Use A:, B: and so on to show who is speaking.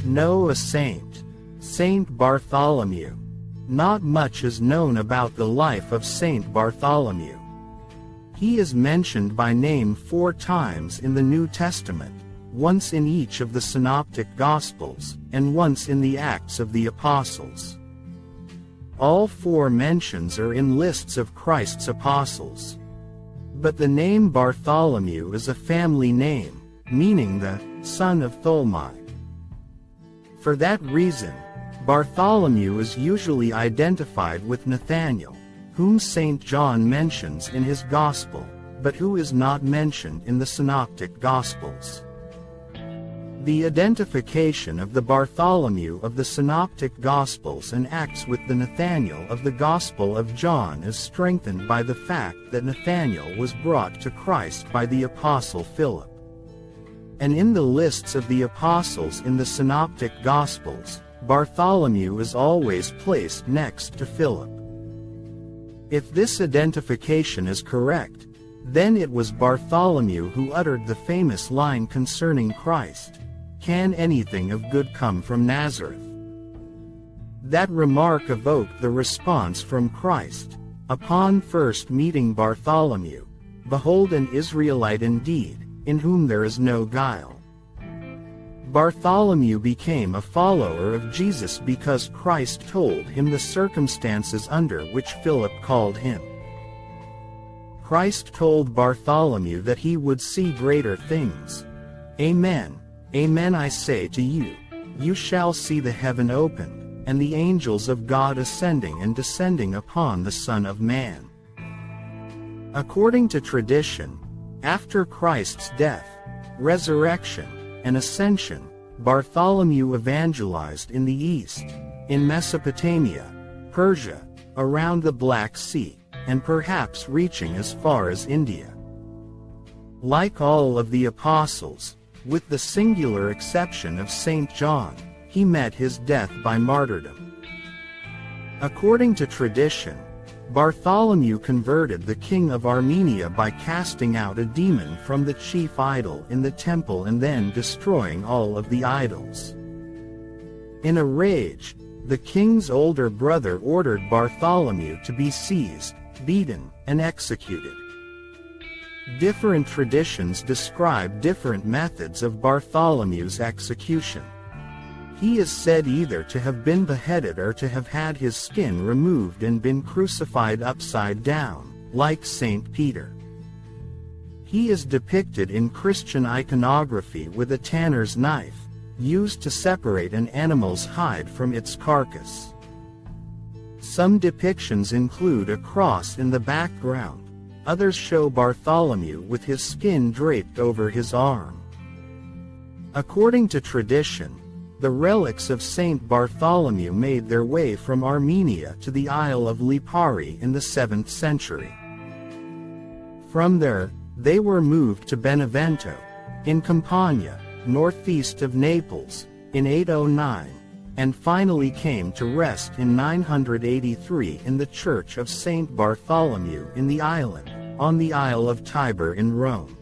A: Know a saint, Saint Bartholomew. Not much is known about the life of Saint Bartholomew. He is mentioned by name 4 times in the New Testament, once in each of the synoptic Gospels, and once in the Acts of the Apostles. All 4 mentions are in lists of Christ's apostles. But the name Bartholomew is a family name, meaning the son of Tholmai. For that reason, Bartholomew is usually identified with Nathaniel, whom St. John mentions in his Gospel, but who is not mentioned in the Synoptic Gospels. The identification of the Bartholomew of the Synoptic Gospels and Acts with the Nathaniel of the Gospel of John is strengthened by the fact that Nathaniel was brought to Christ by the Apostle Philip. And in the lists of the Apostles in the Synoptic Gospels, Bartholomew is always placed next to Philip. If this identification is correct, then it was Bartholomew who uttered the famous line concerning Christ, "Can anything of good come from Nazareth?" That remark evoked the response from Christ, upon first meeting Bartholomew, "Behold an Israelite indeed, in whom there is no guile." Bartholomew became a follower of Jesus because Christ told him the circumstances under which Philip called him. Christ told Bartholomew that he would see greater things. "Amen, amen I say to you, you shall see the heaven opened, and the angels of God ascending and descending upon the Son of Man." According to tradition, after Christ's death, resurrection, and ascension, Bartholomew evangelized in the East, in Mesopotamia, Persia, around the Black Sea, and perhaps reaching as far as India. Like all of the apostles, with the singular exception of St. John, he met his death by martyrdom. According to tradition, Bartholomew converted the king of Armenia by casting out a demon from the chief idol in the temple and then destroying all of the idols. In a rage, the king's older brother ordered Bartholomew to be seized, beaten, and executed. Different traditions describe different methods of Bartholomew's execution. He is said either to have been beheaded or to have had his skin removed and been crucified upside down, like Saint Peter. He is depicted in Christian iconography with a tanner's knife, used to separate an animal's hide from its carcass. Some depictions include a cross in the background, others show Bartholomew with his skin draped over his arm. According to tradition, the relics of Saint Bartholomew made their way from Armenia to the Isle of Lipari in the 7th century. From there, they were moved to Benevento, in Campania, northeast of Naples, in 809, and finally came to rest in 983 in the Church of Saint Bartholomew in the island, on the Isle of Tiber in Rome.